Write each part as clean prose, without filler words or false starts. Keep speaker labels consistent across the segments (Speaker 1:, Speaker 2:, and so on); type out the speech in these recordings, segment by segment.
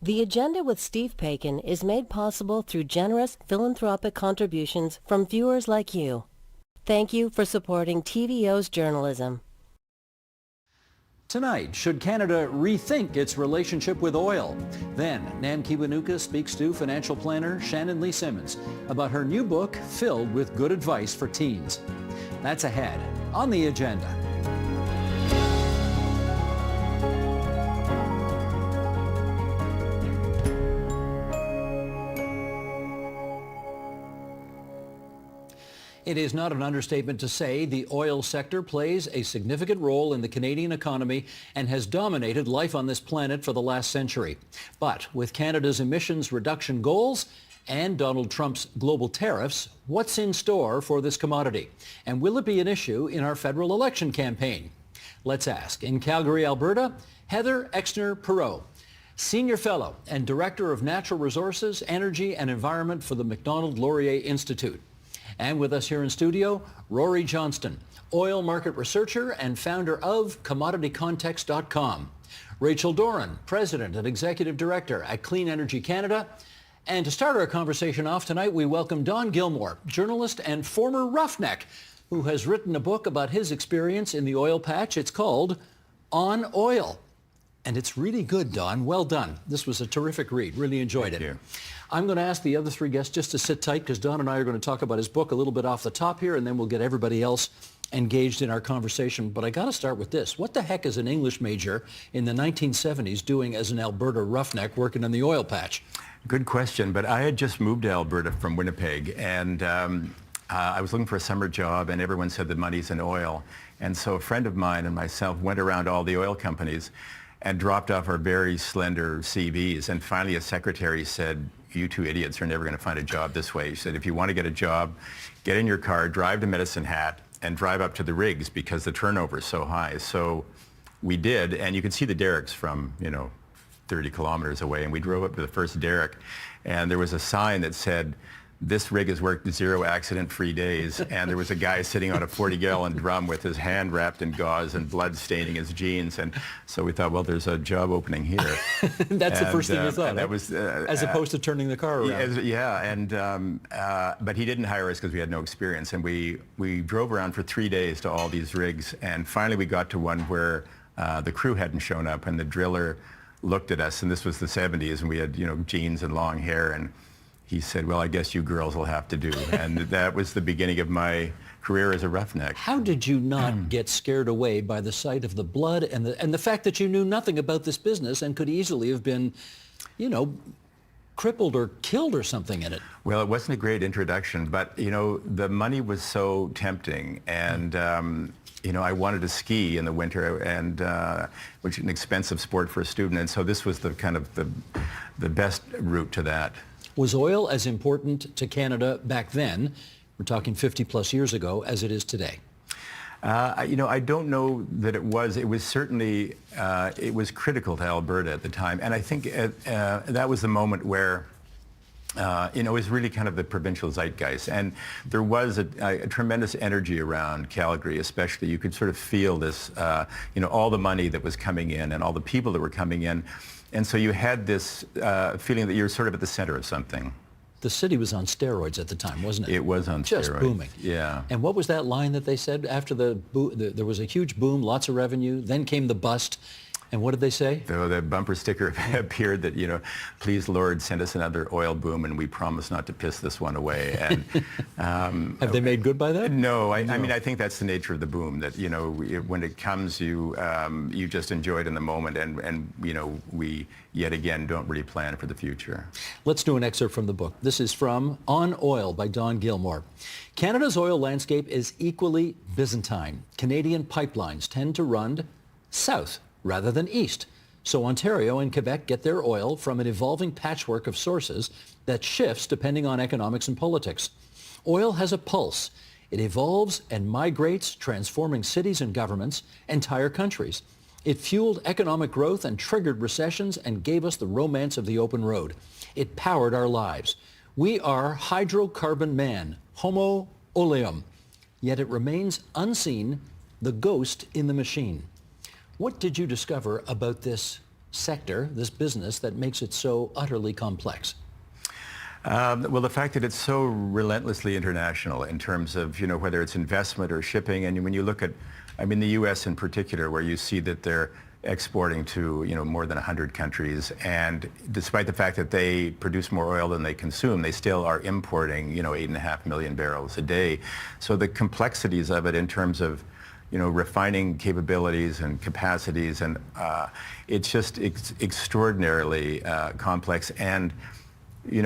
Speaker 1: The Agenda with Steve Paikin is made possible through generous philanthropic contributions from viewers like you. Thank you for supporting TVO's journalism.
Speaker 2: Tonight, should Canada rethink its relationship with oil? Then, Nam Kiwanuka speaks to financial planner Shannon Lee Simmons about her new book filled with good advice for teens. That's ahead on The Agenda. It is not an understatement to say the oil sector plays a significant role in the Canadian economy and has dominated life on this planet for the last century. But with Canada's emissions reduction goals and Donald Trump's global tariffs, what's in store for this commodity? And will it be an issue in our federal election campaign? Let's ask. In Calgary, Alberta, Heather Exner-Perot, Senior Fellow and Director of Natural Resources, Energy and Environment for the Macdonald-Laurier Institute. And with us here in studio, Rory Johnston, oil market researcher and founder of CommodityContext.com. Rachel Doran, President and Executive Director at Clean Energy Canada. And to start our conversation off tonight, we welcome Don Gillmor, journalist and former roughneck, who has written a book about his experience in the oil patch. It's called On Oil. And it's really good, Don. Well done. This was a terrific read. Really enjoyed it.
Speaker 3: Thank you.
Speaker 2: I'm going to ask the other three guests just to sit tight because Don and I are going to talk about his book a little bit off the top here, and then we'll get everybody else engaged in our conversation. But I got to start with this. What the heck is an English major in the 1970s doing as an Alberta roughneck working in the oil patch?
Speaker 3: Good question, but I had just moved to Alberta from Winnipeg, and I was looking for a summer job, and everyone said the money's in oil. And so a friend of mine and myself went around all the oil companies and dropped off our very slender CVs. And finally a secretary said, "You two idiots are never going to find a job this way." He said, "If you want to get a job, get in your car, drive to Medicine Hat, and drive up to the rigs because the turnover is so high." So we did, and you could see the derricks from, 30 kilometers away. And we drove up to the first derrick, and there was a sign that said, "This rig has worked 0 accident-free days." And there was a guy sitting on a 40-gallon drum with his hand wrapped in gauze and blood staining his jeans. And so we thought, well, there's a job opening here.
Speaker 2: That's the first thing you thought,
Speaker 3: that was,
Speaker 2: as opposed to turning the car around.
Speaker 3: But he didn't hire us because we had no experience. And we drove around for 3 days to all these rigs. And finally we got to one where the crew hadn't shown up, and the driller looked at us, and this was the 70s, and we had, jeans and long hair. And he said, "Well, I guess you girls will have to do." And that was the beginning of my career as a roughneck.
Speaker 2: How did you not get scared away by the sight of the blood and the fact that you knew nothing about this business and could easily have been, crippled or killed or something in it?
Speaker 3: Well, it wasn't a great introduction, but, the money was so tempting. And, I wanted to ski in the winter, and which is an expensive sport for a student. And so this was the kind of the best route to that.
Speaker 2: Was oil as important to Canada back then, we're talking 50 plus years ago, as it is today?
Speaker 3: I don't know that it was. It was certainly, it was critical to Alberta at the time. And I think that was the moment where, it was really kind of the provincial zeitgeist. And there was a tremendous energy around Calgary, especially. You could sort of feel this, all the money that was coming in and all the people that were coming in. And so you had this feeling that you were sort of at the center of something.
Speaker 2: The city was on steroids at the time, wasn't it?
Speaker 3: It was on steroids.
Speaker 2: Just booming.
Speaker 3: Yeah.
Speaker 2: And what was that line that they said after there was a huge boom, lots of revenue, then came the bust? And what did they say?
Speaker 3: The bumper sticker appeared that, "Please, Lord, send us another oil boom, and we promise not to piss this one away." And
Speaker 2: have they made good by that?
Speaker 3: No, I mean, I think that's the nature of the boom. That when it comes, you just enjoy it in the moment, and we yet again don't really plan for the future.
Speaker 2: Let's do an excerpt from the book. This is from On Oil by Don Gillmor. Canada's oil landscape is equally Byzantine. Canadian pipelines tend to run south rather than east. So Ontario and Quebec get their oil from an evolving patchwork of sources that shifts depending on economics and politics. Oil has a pulse. It evolves and migrates, transforming cities and governments, entire countries. It fueled economic growth and triggered recessions and gave us the romance of the open road. It powered our lives. We are hydrocarbon man, Homo oleum. Yet it remains unseen, the ghost in the machine. What did you discover about this sector, this business, that makes it so utterly complex?
Speaker 3: Well, the fact that it's so relentlessly international in terms of, whether it's investment or shipping. And when you look at, the U.S. in particular, where you see that they're exporting to, more than 100 countries. And despite the fact that they produce more oil than they consume, they still are importing, 8.5 million barrels a day. So the complexities of it in terms of, refining capabilities and capacities, and it's just extraordinarily complex. And we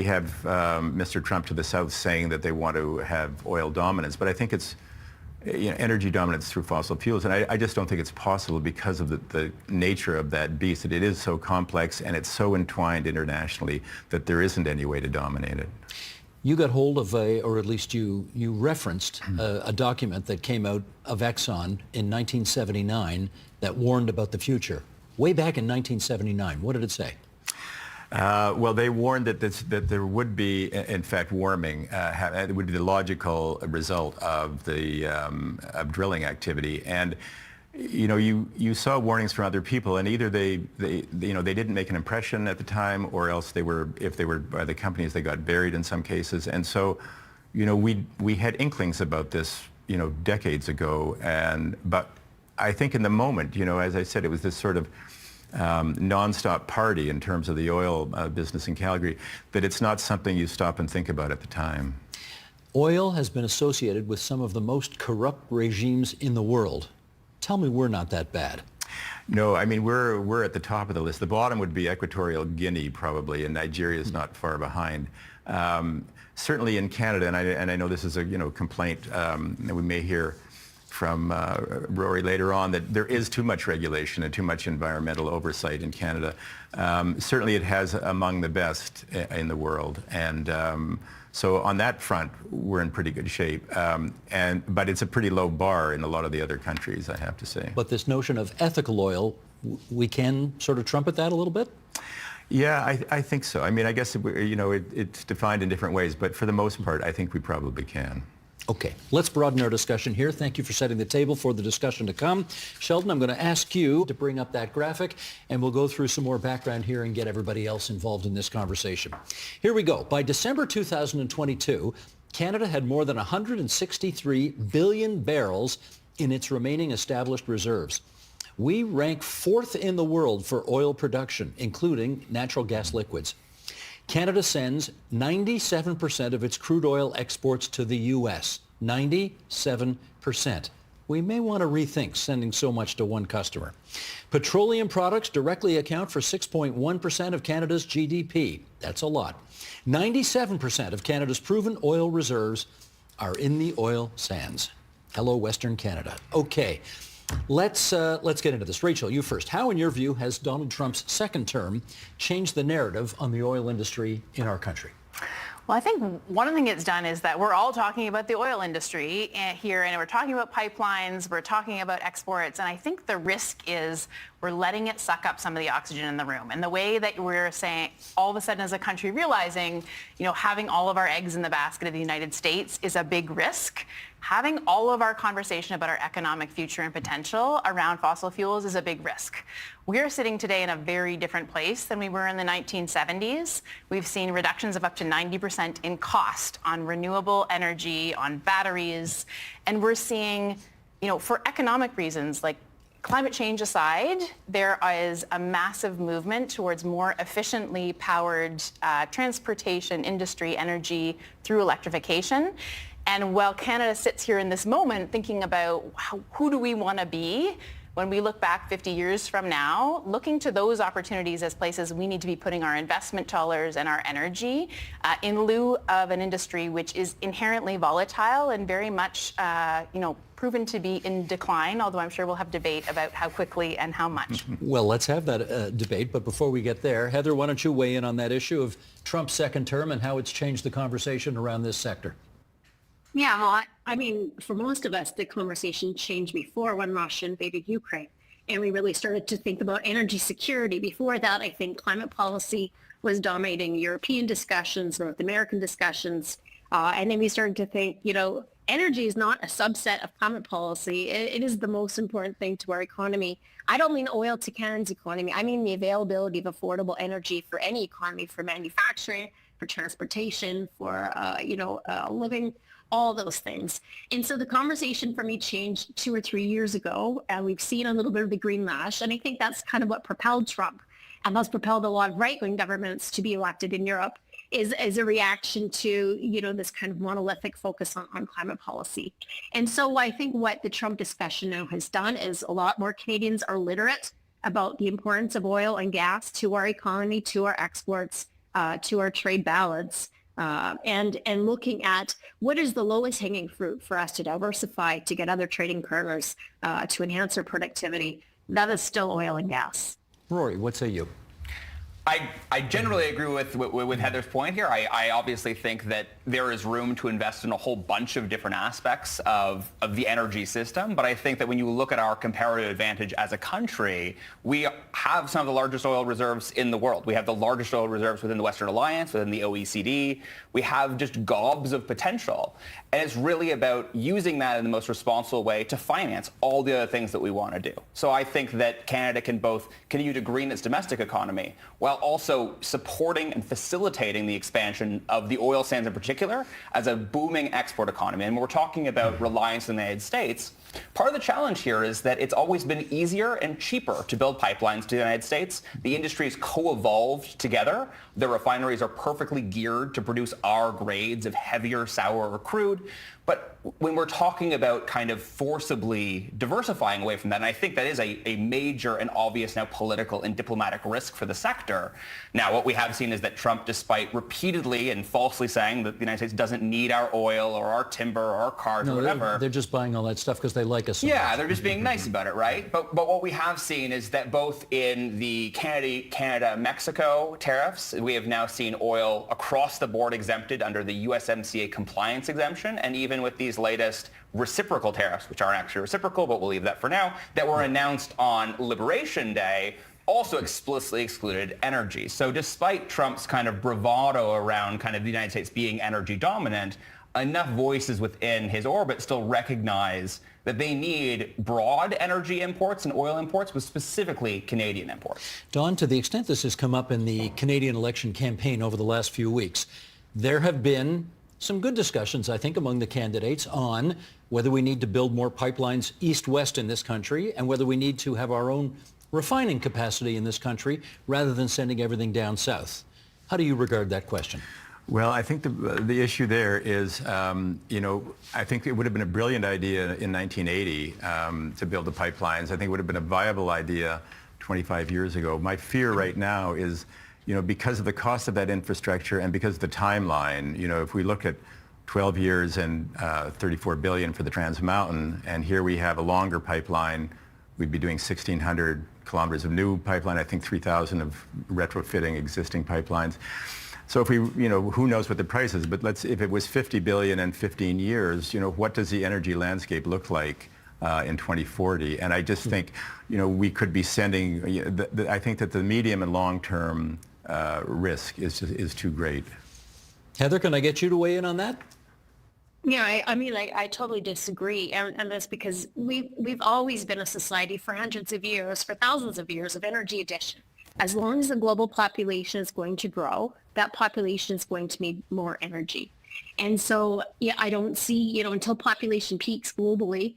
Speaker 3: have Mr. Trump to the south saying that they want to have oil dominance, but I think it's energy dominance through fossil fuels, and I just don't think it's possible because of the nature of that beast, that it is so complex and it's so entwined internationally that there isn't any way to dominate it.
Speaker 2: You got hold of or at least you referenced a document that came out of Exxon in 1979 that warned about the future. Way back in 1979, what did it say?
Speaker 3: Well, they warned that there would be, in fact, warming. It would be the logical result of the of drilling activity, and you saw warnings from other people, and either they didn't make an impression at the time, or else if they were by the companies, they got buried in some cases. And so, we had inklings about this, decades ago, but I think in the moment, as I said, it was this sort of nonstop party in terms of the oil business in Calgary, that it's not something you stop and think about at the time.
Speaker 2: Oil has been associated with some of the most corrupt regimes in the world. Tell me we're not that bad.
Speaker 3: No, we're at the top of the list. The bottom would be Equatorial Guinea, probably, and Nigeria is not far behind. Certainly in Canada, and I know this is a complaint that we may hear from Rory later on, that there is too much regulation and too much environmental oversight in Canada. Certainly it has among the best in the world. And so on that front, we're in pretty good shape. But it's a pretty low bar in a lot of the other countries, I have to say.
Speaker 2: But this notion of ethical oil, we can sort of trumpet that a little bit?
Speaker 3: Yeah, I think so. I guess, it's defined in different ways, but for the most part, I think we probably can.
Speaker 2: Okay, let's broaden our discussion here. Thank you for setting the table for the discussion to come. Sheldon, I'm going to ask you to bring up that graphic, and we'll go through some more background here and get everybody else involved in this conversation. Here we go. By December 2022, Canada had more than 163 billion barrels in its remaining established reserves. We rank fourth in the world for oil production, including natural gas liquids. Canada sends 97% of its crude oil exports to the U.S. 97%. We may want to rethink sending so much to one customer. Petroleum products directly account for 6.1% of Canada's GDP. That's a lot. 97% of Canada's proven oil reserves are in the oil sands. Hello, Western Canada. Okay. Let's get into this. Rachel, you first. How, in your view, has Donald Trump's second term changed the narrative on the oil industry in our country?
Speaker 4: Well, I think one thing it's done is that we're all talking about the oil industry here, and we're talking about pipelines, we're talking about exports, and I think the risk is we're letting it suck up some of the oxygen in the room. And the way that we're saying, all of a sudden as a country realizing, having all of our eggs in the basket of the United States is a big risk. Having all of our conversation about our economic future and potential around fossil fuels is a big risk. We're sitting today in a very different place than we were in the 1970s. We've seen reductions of up to 90% in cost on renewable energy, on batteries, and we're seeing, for economic reasons, like climate change aside, there is a massive movement towards more efficiently powered transportation, industry, energy through electrification. And while Canada sits here in this moment thinking about who do we want to be when we look back 50 years from now, looking to those opportunities as places we need to be putting our investment dollars and our energy in lieu of an industry which is inherently volatile and very much, proven to be in decline, although I'm sure we'll have debate about how quickly and how much.
Speaker 2: Well, let's have that debate, but before we get there, Heather, why don't you weigh in on that issue of Trump's second term and how it's changed the conversation around this sector?
Speaker 5: Yeah, well, for most of us, the conversation changed before when Russia invaded Ukraine. And we really started to think about energy security. Before that, I think climate policy was dominating European discussions, North American discussions. And then we started to think, energy is not a subset of climate policy. It is the most important thing to our economy. I don't mean oil to Canada's economy. I mean the availability of affordable energy for any economy, for manufacturing, for transportation, for, living, all those things. And so the conversation for me changed 2 or 3 years ago. We've seen a little bit of the green lash, and I think that's kind of what propelled Trump, and that's propelled a lot of right-wing governments to be elected in Europe, is a reaction to, this kind of monolithic focus on climate policy. And so I think what the Trump discussion now has done is a lot more Canadians are literate about the importance of oil and gas to our economy, to our exports, to our trade balance, and looking at what is the lowest hanging fruit for us to diversify, to get other trading partners, to enhance our productivity. That is still oil and gas.
Speaker 2: Rory, what say you?
Speaker 6: I generally agree with Heather's point here. I obviously think that there is room to invest in a whole bunch of different aspects of the energy system. But I think that when you look at our comparative advantage as a country, we have some of the largest oil reserves in the world. We have the largest oil reserves within the Western Alliance, within the OECD. We have just gobs of potential. And it's really about using that in the most responsible way to finance all the other things that we want to do. So I think that Canada can both continue to green its domestic economy while also supporting and facilitating the expansion of the oil sands in particular as a booming export economy. And when we're talking about reliance on the United States, part of the challenge here is that it's always been easier and cheaper to build pipelines to the United States. The industries co-evolved together. The refineries are perfectly geared to produce our grades of heavier, sourer crude. But when we're talking about kind of forcibly diversifying away from that, and I think that is a major and obvious now political and diplomatic risk for the sector. Now, what we have seen is that Trump, despite repeatedly and falsely saying that the United States doesn't need our oil or our timber or our cars or whatever.
Speaker 2: They're just buying all that stuff because they like us so
Speaker 6: Yeah,
Speaker 2: much.
Speaker 6: they're just being nice about it, right? But what we have seen is that both in the Canada-Mexico tariffs, we have now seen oil across the board exempted under the USMCA compliance exemption, and even with these latest reciprocal tariffs, which aren't actually reciprocal, but we'll leave that for now, that were announced on Liberation Day, also explicitly excluded energy. So despite Trump's kind of bravado around kind of the United States being energy dominant, enough voices within his orbit still recognize that they need broad energy imports and oil imports, with specifically Canadian imports.
Speaker 2: Don, to the extent this has come up in the Canadian election campaign over the last few weeks, there have been some good discussions, I think, among the candidates on whether we need to build more pipelines east-west in this country and whether we need to have our own refining capacity in this country rather than sending everything down south. How do you regard that question?
Speaker 3: Well, I think the issue there is, I think it would have been a brilliant idea in 1980 to build the pipelines. I think it would have been a viable idea 25 years ago. My fear right now is, because of the cost of that infrastructure and because of the timeline, if we look at 12 years and $34 billion for the Trans Mountain, and here we have a longer pipeline, we'd be doing 1,600 kilometers of new pipeline, I think 3,000 of retrofitting existing pipelines. So if we, who knows what the price is, but if it was $50 billion in 15 years, what does the energy landscape look like in 2040? And I just think, we could be sending, I think that the medium and long-term risk is too great.
Speaker 2: Heather, can I get you to weigh in on that?
Speaker 5: Yeah, I totally disagree. And that's because we've always been a society for hundreds of years, for thousands of years of energy addition. As long as the global population is going to grow, that population is going to need more energy. And so, I don't see, until population peaks globally,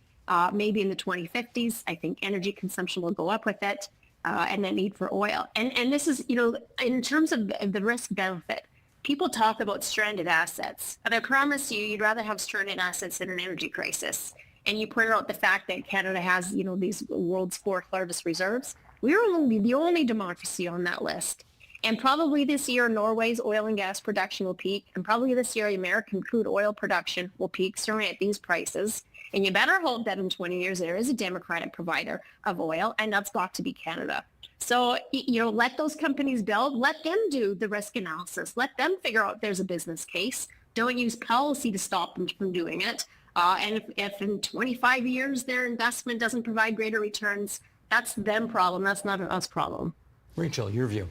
Speaker 5: maybe in the 2050s, I think energy consumption will go up with it, and the need for oil. And this is, in terms of the risk benefit, people talk about stranded assets. And I promise you'd rather have stranded assets in an energy crisis. And you point out the fact that Canada has, these world's fourth largest reserves. We are only the only democracy on that list. And probably this year, Norway's oil and gas production will peak. And probably this year, American crude oil production will peak, certainly at these prices. And you better hope that in 20 years, there is a democratic provider of oil, and that's got to be Canada. So, let those companies build. Let them do the risk analysis. Let them figure out if there's a business case. Don't use policy to stop them from doing it. And if in 25 years their investment doesn't provide greater returns, that's them problem. That's not an us problem.
Speaker 2: Rachel, your view.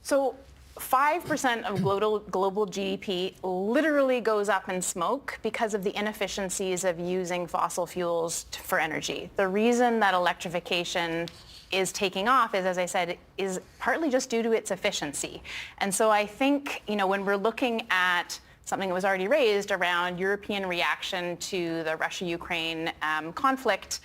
Speaker 4: So 5% of global GDP literally goes up in smoke because of the inefficiencies of using fossil fuels for energy. The reason that electrification is taking off is, as I said, is partly just due to its efficiency. And so I think, when we're looking at something that was already raised around European reaction to the Russia-Ukraine conflict,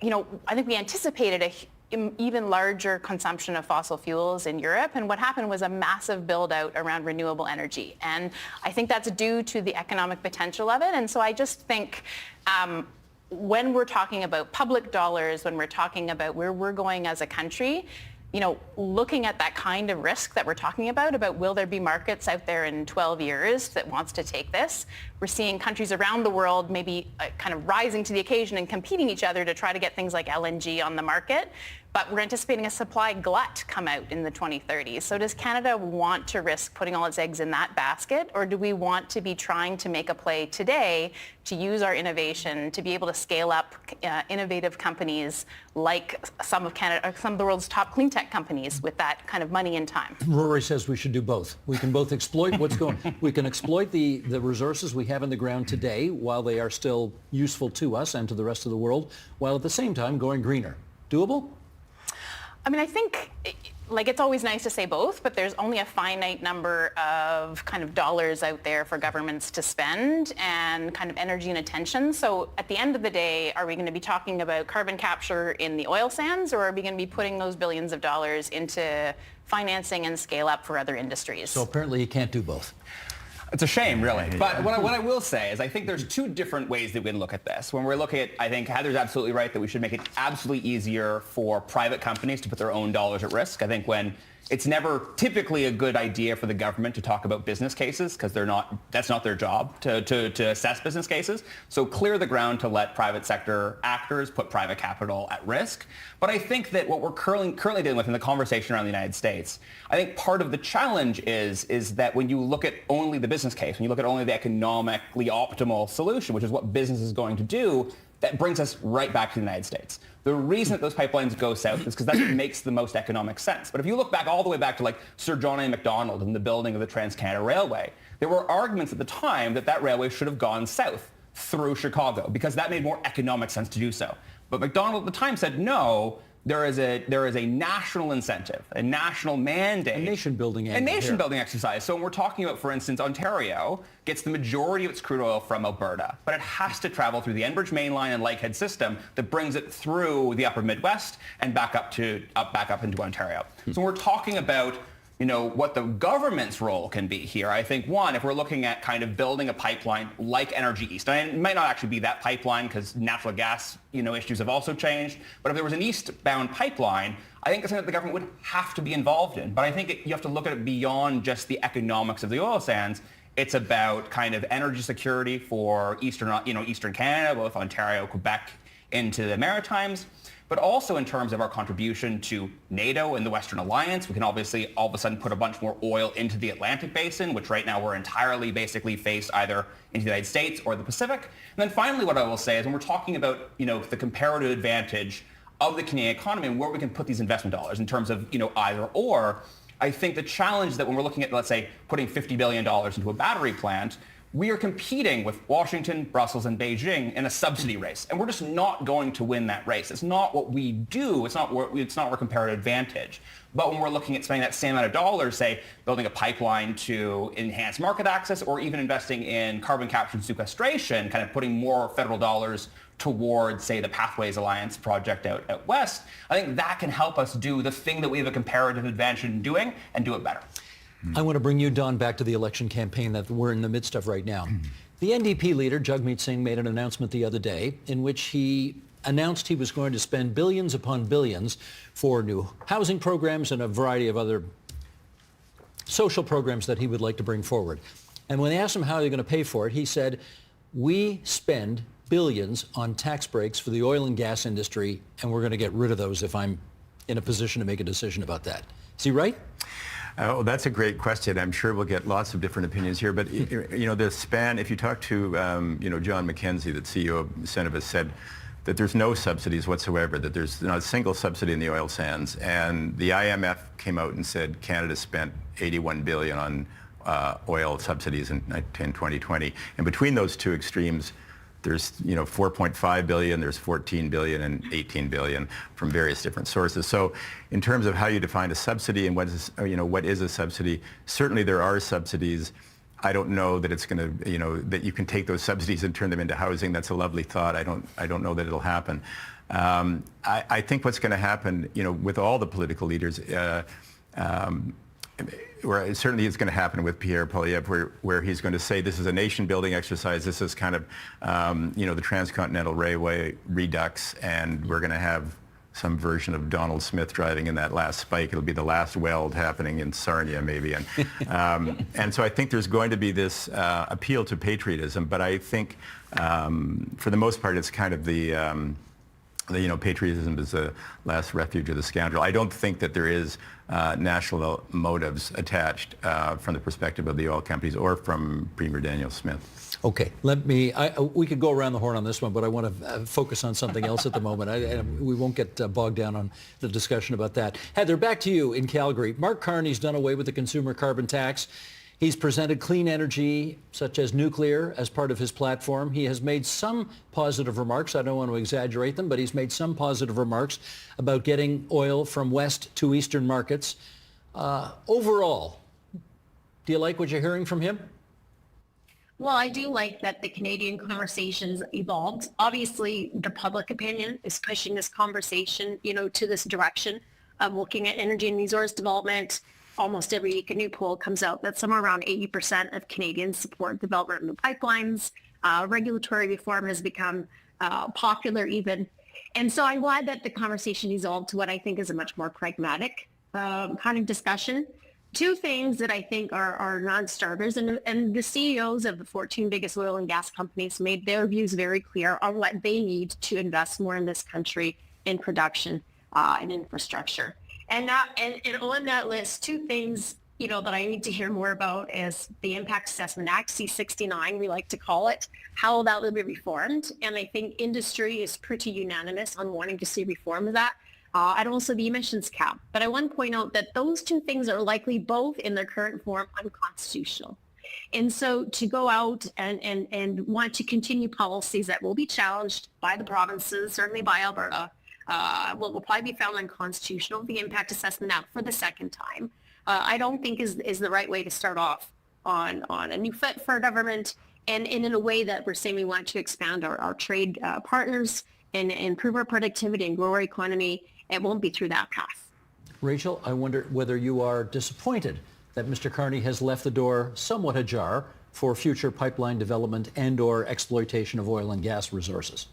Speaker 4: I think we anticipated an even larger consumption of fossil fuels in Europe, and what happened was a massive build out around renewable energy. And I think that's due to the economic potential of it. And so I just think when we're talking about public dollars, when we're talking about where we're going as a country, looking at that kind of risk that we're talking about will there be markets out there in 12 years that wants to take this? We're seeing countries around the world maybe kind of rising to the occasion and competing each other to try to get things like LNG on the market. But we're anticipating a supply glut come out in the 2030s. So does Canada want to risk putting all its eggs in that basket, or do we want to be trying to make a play today to use our innovation to be able to scale up innovative companies like some of the world's top clean tech companies with that kind of money and time?
Speaker 2: Rory says we should do both. We can both exploit what's going. We can exploit the resources we have in the ground today while they are still useful to us and to the rest of the world, while at the same time going greener. Doable?
Speaker 4: I mean, I think it's always nice to say both, but there's only a finite number of kind of dollars out there for governments to spend and kind of energy and attention. So at the end of the day, are we going to be talking about carbon capture in the oil sands, or are we going to be putting those billions of dollars into financing and scale up for other industries?
Speaker 2: So apparently you can't do both.
Speaker 6: It's a shame, really. But what I will say is I think there's two different ways that we can look at this. When we're looking at, I think Heather's absolutely right that we should make it absolutely easier for private companies to put their own dollars at risk. I think when it's never typically a good idea for the government to talk about business cases because that's not their job to assess business cases. So clear the ground to let private sector actors put private capital at risk. But I think that what we're currently dealing with in the conversation around the United States, I think part of the challenge is that when you look at only the business case, when you look at only the economically optimal solution, which is what business is going to do, that brings us right back to the United States. The reason that those pipelines go south is because that's what makes the most economic sense. But if you look back all the way back to like Sir John A. Macdonald and the building of the Trans-Canada Railway, there were arguments at the time that railway should have gone south through Chicago because that made more economic sense to do so. But Macdonald at the time said, no, there is a national incentive, a national mandate.
Speaker 2: A nation-building
Speaker 6: exercise. So when we're talking about, for instance, Ontario gets the majority of its crude oil from Alberta, but it has to travel through the Enbridge Mainline and Lakehead system that brings it through the upper Midwest and back up into Ontario. So when we're talking about what the government's role can be here, I think, one, if we're looking at kind of building a pipeline like Energy East, and it might not actually be that pipeline because natural gas, issues have also changed, but if there was an eastbound pipeline, I think it's something that the government would have to be involved in. But I think you have to look at it beyond just the economics of the oil sands. It's about kind of energy security for Eastern Canada, both Ontario, Quebec, into the Maritimes. But also in terms of our contribution to NATO and the Western Alliance. We can obviously all of a sudden put a bunch more oil into the Atlantic Basin, which right now we're entirely basically faced either into the United States or the Pacific. And then finally, what I will say is when we're talking about, the comparative advantage of the Canadian economy and where we can put these investment dollars in terms of, either or, I think the challenge is that when we're looking at, let's say, putting $50 billion into a battery plant, we are competing with Washington, Brussels, and Beijing in a subsidy race, and we're just not going to win that race. It's not what we do. It's not our comparative advantage. But when we're looking at spending that same amount of dollars, say, building a pipeline to enhance market access, or even investing in carbon capture and sequestration, kind of putting more federal dollars towards, say, the Pathways Alliance project out west, I think that can help us do the thing that we have a comparative advantage in doing and do it better.
Speaker 2: I want to bring you, Don, back to the election campaign that we're in the midst of right now. The NDP leader, Jagmeet Singh, made an announcement the other day in which he announced he was going to spend billions upon billions for new housing programs and a variety of other social programs that he would like to bring forward. And when they asked him how they're going to pay for it, he said, we spend billions on tax breaks for the oil and gas industry, and we're going to get rid of those if I'm in a position to make a decision about that. Is he right?
Speaker 3: Oh, that's a great question. I'm sure we'll get lots of different opinions here. But, the span, if you talk to, John McKenzie, the CEO of Cenovus, said that there's no subsidies whatsoever, that there's not a single subsidy in the oil sands. And the IMF came out and said Canada spent $81 billion on oil subsidies in 2020. And between those two extremes, there's 4.5 billion, there's 14 billion and 18 billion from various different sources. So in terms of how you define a subsidy and what is a subsidy, certainly there are subsidies. I don't know that it's going to, that you can take those subsidies and turn them into housing. That's a lovely thought. I don't know that it'll happen. I think what's going to happen, with all the political leaders, where certainly it's going to happen with Pierre Poilievre, where he's going to say this is a nation-building exercise. This is kind of, the Transcontinental Railway redux, and we're going to have some version of Donald Smith driving in that last spike. It'll be the last weld happening in Sarnia, maybe. And so I think there's going to be this appeal to patriotism, but I think for the most part it's kind of the patriotism is the last refuge of the scoundrel. I don't think that there is national motives attached from the perspective of the oil companies or from Premier Daniel Smith.
Speaker 2: Okay, we could go around the horn on this one, but I want to focus on something else at the moment. We won't get bogged down on the discussion about that. Heather, back to you in Calgary. Mark Carney's done away with the consumer carbon tax. He's presented clean energy, such as nuclear, as part of his platform. He has made some positive remarks. I don't want to exaggerate them, but he's made some positive remarks about getting oil from west to eastern markets. Overall, do you like what you're hearing from him?
Speaker 5: Well, I do like that the Canadian conversation's evolved. Obviously, the public opinion is pushing this conversation, to this direction of looking at energy and resource development. Almost every week a new poll comes out that somewhere around 80% of Canadians support development of new pipelines. Regulatory reform has become popular even. And so I'm glad that the conversation evolved to what I think is a much more pragmatic kind of discussion. Two things that I think are non-starters, and the CEOs of the 14 biggest oil and gas companies made their views very clear on what they need to invest more in this country in production and infrastructure. And on that list, two things, that I need to hear more about is the Impact Assessment Act, C-69, we like to call it, how that will be reformed. And I think industry is pretty unanimous on wanting to see reform of that. And also the emissions cap. But I want to point out that those two things are likely both in their current form unconstitutional. And so to go out and want to continue policies that will be challenged by the provinces, certainly by Alberta, will probably be found unconstitutional, the Impact Assessment Act for the second time, I don't think is the right way to start off on a new foot for our government, and in a way that we're saying we want to expand our trade partners and improve our productivity and grow our economy. It won't be through that path.
Speaker 2: Rachel, I wonder whether you are disappointed that Mr. Carney has left the door somewhat ajar for future pipeline development and or exploitation of oil and gas resources.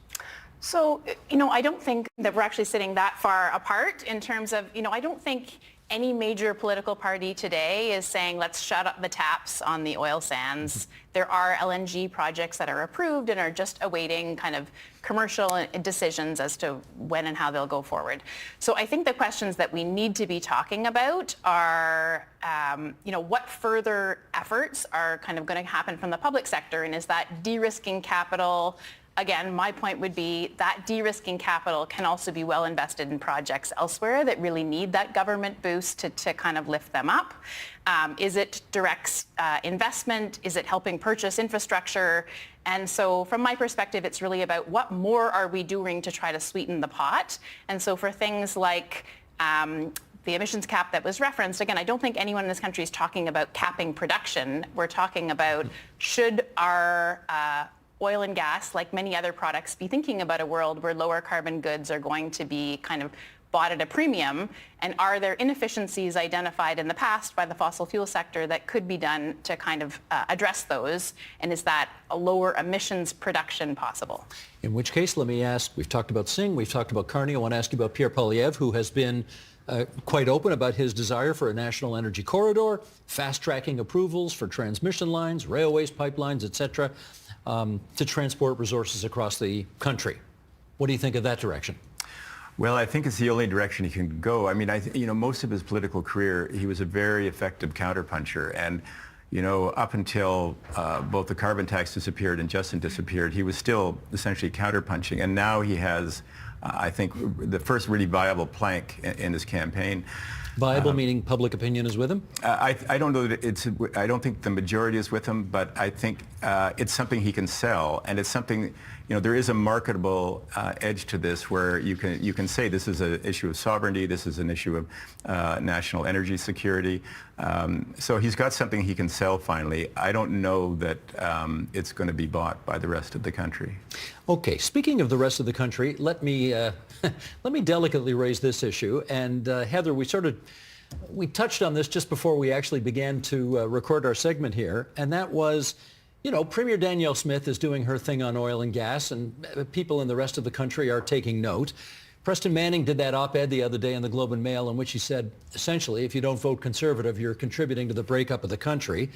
Speaker 4: So, I don't think that we're actually sitting that far apart in terms of, I don't think any major political party today is saying, let's shut up the taps on the oil sands. There are LNG projects that are approved and are just awaiting kind of commercial decisions as to when and how they'll go forward. So I think the questions that we need to be talking about are, what further efforts are kind of going to happen from the public sector, and is that de-risking capital? Again, my point would be that de-risking capital can also be well invested in projects elsewhere that really need that government boost to kind of lift them up. Is it direct investment? Is it helping purchase infrastructure? And so from my perspective, it's really about what more are we doing to try to sweeten the pot? And so for things like the emissions cap that was referenced, again, I don't think anyone in this country is talking about capping production. We're talking about should our oil and gas, like many other products, be thinking about a world where lower carbon goods are going to be kind of bought at a premium, and are there inefficiencies identified in the past by the fossil fuel sector that could be done to kind of address those, and is that a lower emissions production possible?
Speaker 2: In which case, let me ask, we've talked about Singh, we've talked about Carney, I want to ask you about Pierre Poilievre, who has been quite open about his desire for a national energy corridor, fast-tracking approvals for transmission lines, railways, pipelines, etc., to transport resources across the country. What do you think of that direction?
Speaker 3: Well, I think it's the only direction he can go. I mean, most of his political career, he was a very effective counterpuncher. And, up until both the carbon tax disappeared and Justin disappeared, he was still essentially counterpunching. And now he has, I think, the first really viable plank in his campaign.
Speaker 2: Viable meaning public opinion is with him?
Speaker 3: I don't know that I don't think the majority is with him, but I think it's something he can sell, and it's something, there is a marketable edge to this where you can say this is an issue of sovereignty, this is an issue of national energy security. So he's got something he can sell finally. I don't know that it's going to be bought by the rest of the country.
Speaker 2: Okay, speaking of the rest of the country, let me delicately raise this issue. And Heather, we touched on this just before we actually began to record our segment here, and that was, Premier Danielle Smith is doing her thing on oil and gas, and people in the rest of the country are taking note. Preston Manning did that op-ed the other day in the Globe and Mail in which he said, essentially, if you don't vote Conservative, you're contributing to the breakup of the country.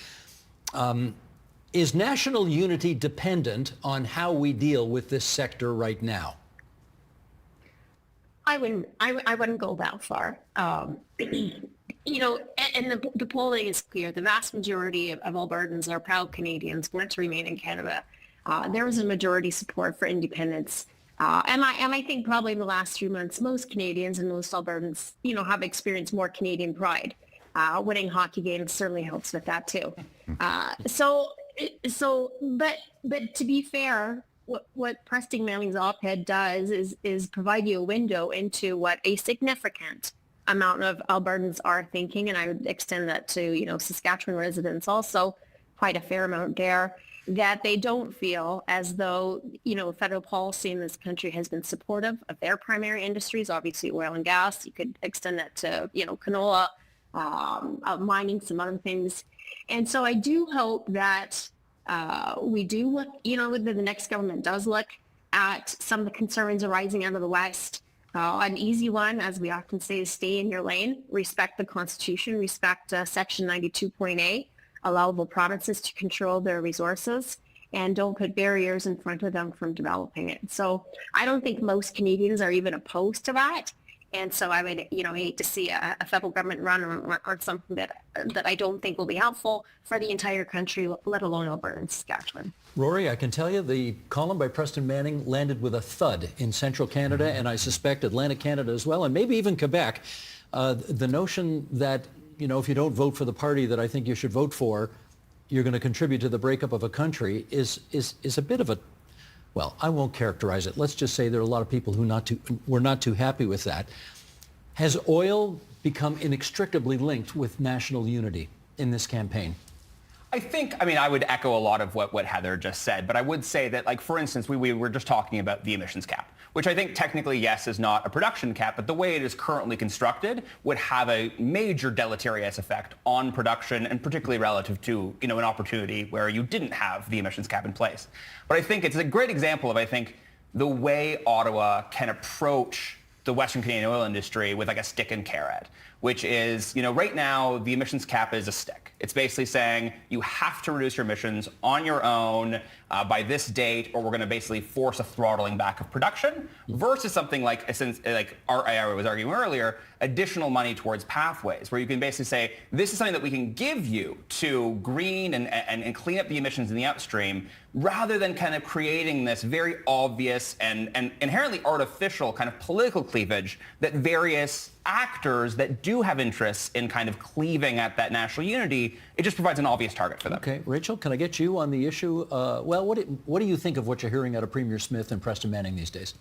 Speaker 2: Is national unity dependent on how we deal with this sector right now?
Speaker 5: I wouldn't go that far. And the polling is clear. The vast majority of Albertans are proud Canadians, want to remain in Canada. There is a majority support for independence. And I think probably in the last 3 months, most Canadians and most Albertans, have experienced more Canadian pride. Winning hockey games certainly helps with that too. But to be fair, what Preston Manning's op-ed does is provide you a window into what a significant amount of Albertans are thinking, and I would extend that to Saskatchewan residents also, quite a fair amount there, that they don't feel as though federal policy in this country has been supportive of their primary industries, obviously oil and gas. You could extend that to canola, mining, some other things, and so I do hope that we do look, that the next government does look at some of the concerns arising out of the West. An easy one, as we often say, is stay in your lane, respect the Constitution, respect Section 92.8, allowable provinces to control their resources, and don't put barriers in front of them from developing it. So I don't think most Canadians are even opposed to that. And so I would, hate to see a federal government run on something that I don't think will be helpful for the entire country, let alone Alberta and Saskatchewan.
Speaker 2: Rory, I can tell you the column by Preston Manning landed with a thud in central Canada, and I suspect Atlantic Canada as well, and maybe even Quebec. The notion that, if you don't vote for the party that I think you should vote for, you're going to contribute to the breakup of a country is a bit of a, well, I won't characterize it. Let's just say there are a lot of people who were not too happy with that. Has oil become inextricably linked with national unity in this campaign?
Speaker 6: I would echo a lot of what Heather just said, but I would say that, for instance, we were just talking about the emissions cap, which I think technically, yes, is not a production cap, but the way it is currently constructed would have a major deleterious effect on production, and particularly relative to, an opportunity where you didn't have the emissions cap in place. But I think it's a great example of, the way Ottawa can approach the Western Canadian oil industry with a stick and carrot, which is, right now the emissions cap is a stick. It's basically saying you have to reduce your emissions on your own by this date, or we're going to basically force a throttling back of production, versus something like I was arguing earlier, additional money towards pathways, where you can basically say, this is something that we can give you to green and clean up the emissions in the upstream, rather than kind of creating this very obvious and inherently artificial kind of political cleavage that various actors that do have interests in kind of cleaving at that national unity, it just provides an obvious target for them.
Speaker 2: Okay, Rachel, can I get you on the issue? What do you think of what you're hearing out of Premier Smith and Preston Manning these days?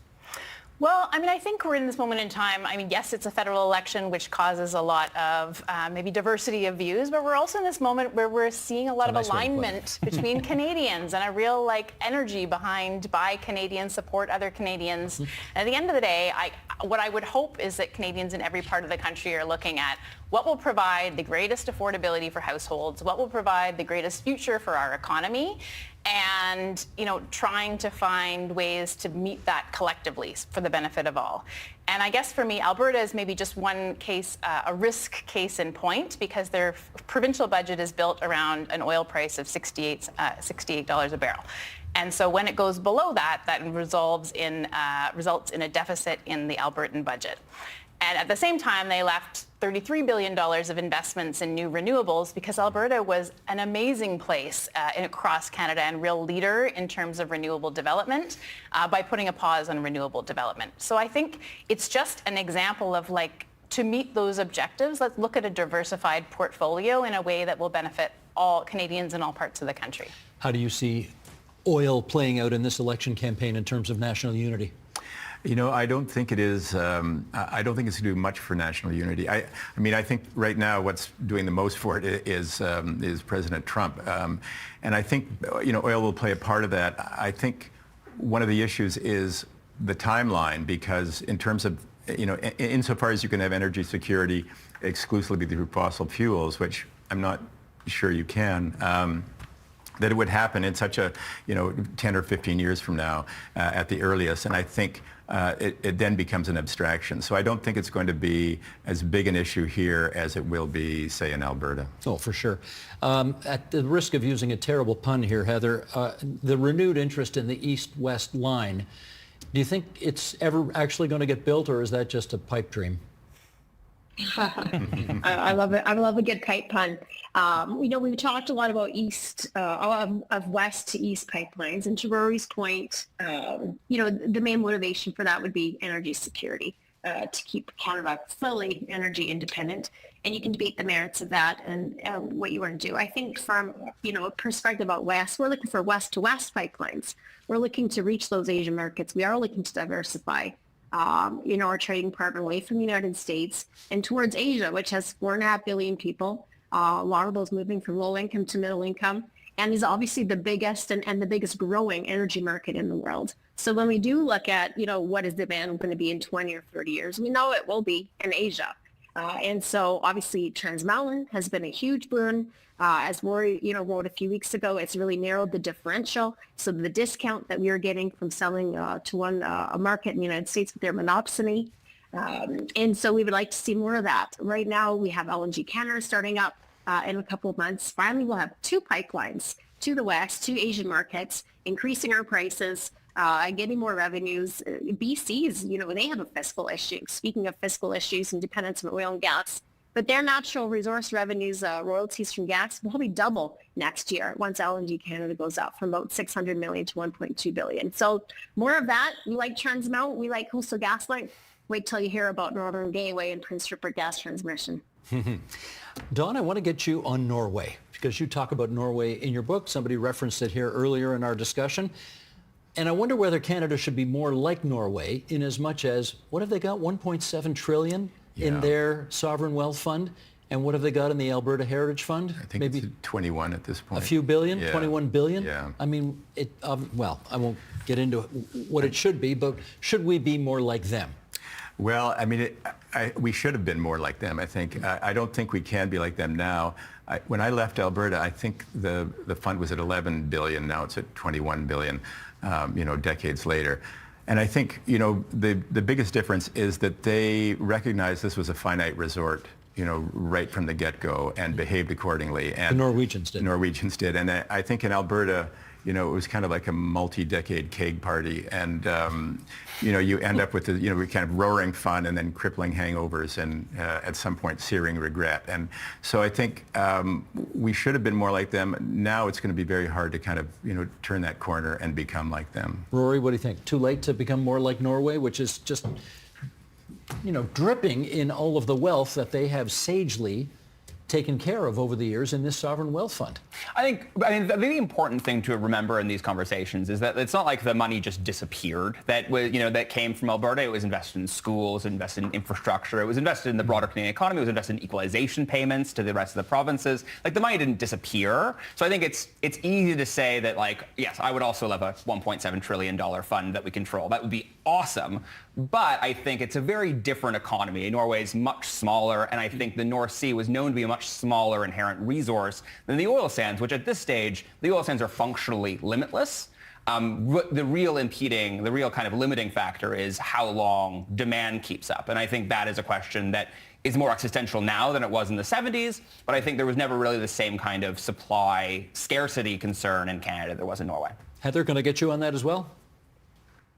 Speaker 4: Well, I think we're in this moment in time. Yes, it's a federal election, which causes a lot of maybe diversity of views, but we're also in this moment where we're seeing a lot of alignment between Canadians and a real energy behind buy Canadians, support other Canadians. And at the end of the day, what I would hope is that Canadians in every part of the country are looking at what will provide the greatest affordability for households, what will provide the greatest future for our economy, and trying to find ways to meet that collectively for the benefit of all. And I guess for me, Alberta is maybe just one case, a risk case in point, because their provincial budget is built around an oil price of $68 a barrel. And so when it goes below that, that results in a deficit in the Albertan budget. And at the same time, they left $33 billion of investments in new renewables because Alberta was an amazing place across Canada and real leader in terms of renewable development by putting a pause on renewable development. So I think it's just an example of like, to meet those objectives, let's look at a diversified portfolio in a way that will benefit all Canadians in all parts of the country.
Speaker 2: How do you see oil playing out in this election campaign in terms of national unity?
Speaker 3: You know, I don't think it is. I don't think it's going to do much for national unity. I mean, I think right now what's doing the most for it is President Trump, and I think oil will play a part of that. I think one of the issues is the timeline, because in terms of insofar as you can have energy security exclusively through fossil fuels, which I'm not sure you can. That it would happen in such a 10 or 15 years from now at the earliest, and I think it then becomes an abstraction. So I don't think it's going to be as big an issue here as it will be, say, in Alberta.
Speaker 2: Oh, for sure. At the risk of using a terrible pun here, Heather, the renewed interest in the east-west line, do you think it's ever actually going to get built, or is that just a pipe dream?
Speaker 5: I love it. I love a good kite pun. We've talked a lot about of west to east pipelines, and to Rory's point, the main motivation for that would be energy security, to keep Canada fully energy independent. And you can debate the merits of that and what you want to do. I think from a perspective out west, we're looking for west to west pipelines. We're looking to reach those Asian markets. We are looking to diversify. Our trading partner away from the United States and towards Asia, which has 4.5 billion people, a lot of those moving from low income to middle income, and is obviously the biggest and the biggest growing energy market in the world. So when we do look at, what is demand going to be in 20 or 30 years, we know it will be in Asia. And so obviously Trans Mountain has been a huge boon. As Rory, wrote a few weeks ago, it's really narrowed the differential. So the discount that we are getting from selling to a market in the United States with their monopsony. And so we would like to see more of that. Right now we have LNG Canada starting up in a couple of months. Finally, we'll have 2 pipelines to the west, 2 Asian markets, increasing our prices, getting more revenues. BC's, they have a fiscal issue. Speaking of fiscal issues and dependence on oil and gas, but their natural resource revenues, royalties from gas, will probably double next year once LNG Canada goes up from about 600 million to 1.2 billion. So more of that. We like Trans Mountain. We like Coastal GasLink. Wait till you hear about Northern Gateway and Prince Rupert Gas Transmission.
Speaker 2: Dawn, I want to get you on Norway, because you talk about Norway in your book. Somebody referenced it here earlier in our discussion. And I wonder whether Canada should be more like Norway in as much as, what have they got, 1.7 trillion in their sovereign wealth fund? And what have they got in the Alberta Heritage Fund?
Speaker 3: I think maybe it's 21 at this point.
Speaker 2: A few billion, 21 billion?
Speaker 3: Yeah.
Speaker 2: I mean, I won't get into what it should be, but should we be more like them?
Speaker 3: Well, I mean, we should have been more like them, I think. I don't think we can be like them now. When I left Alberta, I think the fund was at 11 billion. Now it's at 21 billion, decades later. And I think, the biggest difference is that they recognized this was a finite resort, right from the get-go, and behaved accordingly. And
Speaker 2: the Norwegians did.
Speaker 3: Norwegians did. And I think in Alberta, it was kind of like a multi-decade keg party. And, you end up with, kind of roaring fun and then crippling hangovers and at some point searing regret. And so I think we should have been more like them. Now it's going to be very hard to kind of, turn that corner and become like them.
Speaker 2: Rory, what do you think? Too late to become more like Norway, which is just, dripping in all of the wealth that they have sagely taken care of over the years in this sovereign wealth fund?
Speaker 6: I mean, the really important thing to remember in these conversations is that it's not like the money just disappeared. That was, that came from Alberta. It was invested in schools, invested in infrastructure. It was invested in the broader Canadian economy. It was invested in equalization payments to the rest of the provinces. Like, the money didn't disappear. So I think it's easy to say that, like, yes, I would also love a $1.7 trillion fund that we control. That would be awesome. But I think it's a very different economy. Norway is much smaller, and I think the North Sea was known to be a much smaller inherent resource than the oil sands, which at this stage, the oil sands are functionally limitless. The real kind of limiting factor is how long demand keeps up. And I think that is a question that is more existential now than it was in the 70s, but I think there was never really the same kind of supply scarcity concern in Canada there was in Norway.
Speaker 2: Heather, can I get you on that as well?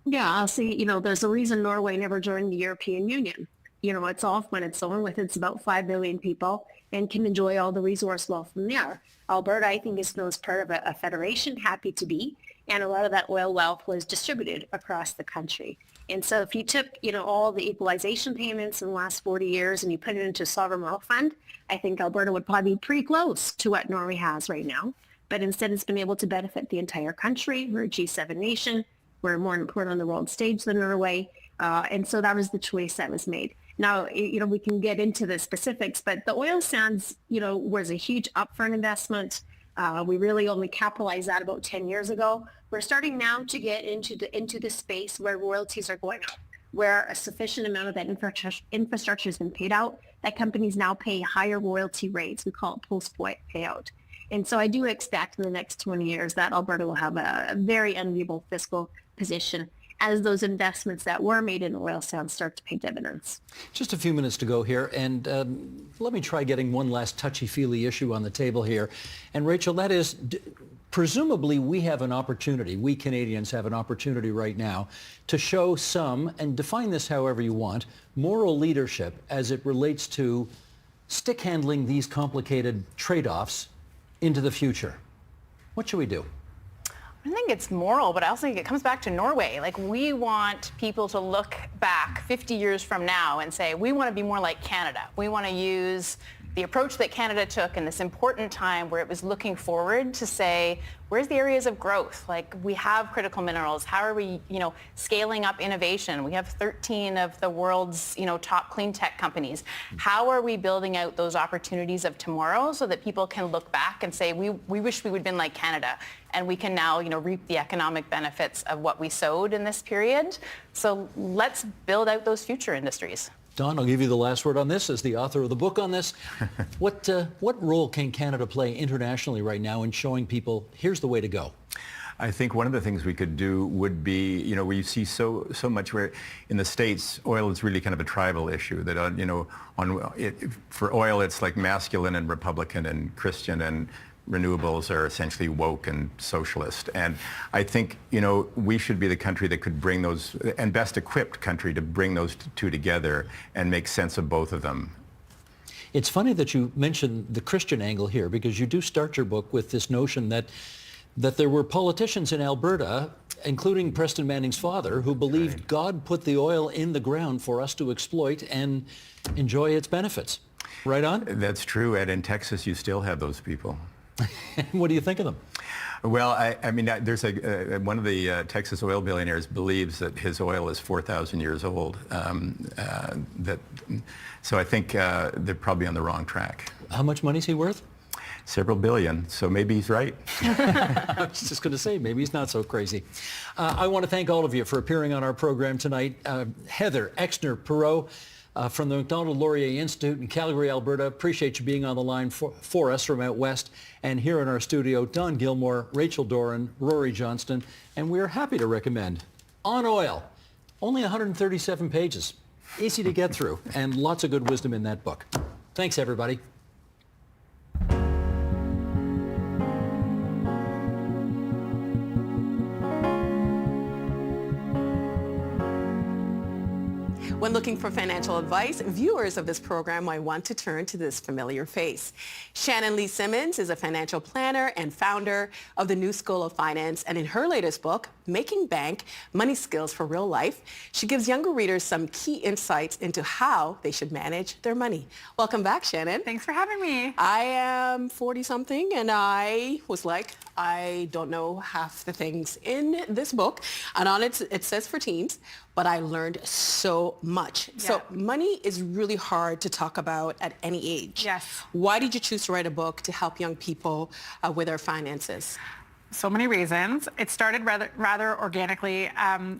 Speaker 5: Yeah, I'll see, there's a reason Norway never joined the European Union. it's off when it's on with it's about 5 million people and can enjoy all the resource wealth from there. Alberta, I think, is still as part of a federation, happy to be, and a lot of that oil wealth was distributed across the country. And so if you took, all the equalization payments in the last 40 years and you put it into a sovereign wealth fund, I think Alberta would probably be pretty close to what Norway has right now. But instead, it's been able to benefit the entire country. We're a G7 nation. We're more important on the world stage than Norway. And so that was the choice that was made. Now, we can get into the specifics, but the oil sands, was a huge upfront investment. We really only capitalized that about 10 years ago. We're starting now to get into the space where royalties are going up, where a sufficient amount of that infrastructure has been paid out, that companies now pay higher royalty rates. We call it post-payout. And so I do expect in the next 20 years that Alberta will have a very enviable fiscal position as those investments that were made in oil sands start to pay dividends.
Speaker 2: Just a few minutes to go here, and let me try getting one last touchy-feely issue on the table here. And Rachel, that is, presumably we have an opportunity, we Canadians have an opportunity right now to show some, and define this however you want, moral leadership as it relates to stick handling these complicated trade-offs into the future. What should we do?
Speaker 4: I think it's moral, but I also think it comes back to Norway. Like, we want people to look back 50 years from now and say, we want to be more like Canada. We want to use the approach that Canada took in this important time where it was looking forward to say, where's the areas of growth? Like, we have critical minerals. How are we, scaling up innovation? We have 13 of the world's, top clean tech companies. How are we building out those opportunities of tomorrow so that people can look back and say, we wish we would have been like Canada, and we can now, reap the economic benefits of what we sowed in this period. So let's build out those future industries.
Speaker 2: Don, I'll give you the last word on this as the author of the book on this. What role can Canada play internationally right now in showing people here's the way to go?
Speaker 3: I think one of the things we could do would be, where you see so much where in the States, oil is really kind of a tribal issue that, for oil, it's like masculine and Republican and Christian, and renewables are essentially woke and socialist. And I think, we should be the country that could bring those, and best equipped country to bring those two together and make sense of both of them.
Speaker 2: It's funny that you mentioned the Christian angle here, because you do start your book with this notion that there were politicians in Alberta, including Preston Manning's father, who believed God put the oil in the ground for us to exploit and enjoy its benefits. Right on?
Speaker 3: That's true. And in Texas, you still have those people.
Speaker 2: What do you think of them?
Speaker 3: Well, I mean, there's one of the Texas oil billionaires believes that his oil is 4,000 years old. So I think they're probably on the wrong track.
Speaker 2: How much money is he worth?
Speaker 3: Several billion, so maybe he's right.
Speaker 2: I was just going to say, maybe he's not so crazy. I want to thank all of you for appearing on our program tonight. Heather Exner-Perot from the Macdonald-Laurier Institute in Calgary, Alberta. Appreciate you being on the line for us from out west. And here in our studio, Don Gillmor, Rachel Doran, Rory Johnston, and we're happy to recommend On Oil. Only 137 pages. Easy to get through, and lots of good wisdom in that book. Thanks, everybody.
Speaker 7: When looking for financial advice, viewers of this program might want to turn to this familiar face. Shannon Lee Simmons is a financial planner and founder of the New School of Finance, and in her latest book, Making Bank, Money Skills for Real Life, she gives younger readers some key insights into how they should manage their money. Welcome back, Shannon.
Speaker 4: Thanks for having me.
Speaker 7: I am 40-something, and I was like, I don't know half the things in this book, and on it, it says for teens, but I learned so much.
Speaker 4: Yeah.
Speaker 7: So money is really hard to talk about at any age.
Speaker 4: Yes.
Speaker 7: Why did you choose to write a book to help young people with their finances?
Speaker 4: So many reasons. It started rather organically. In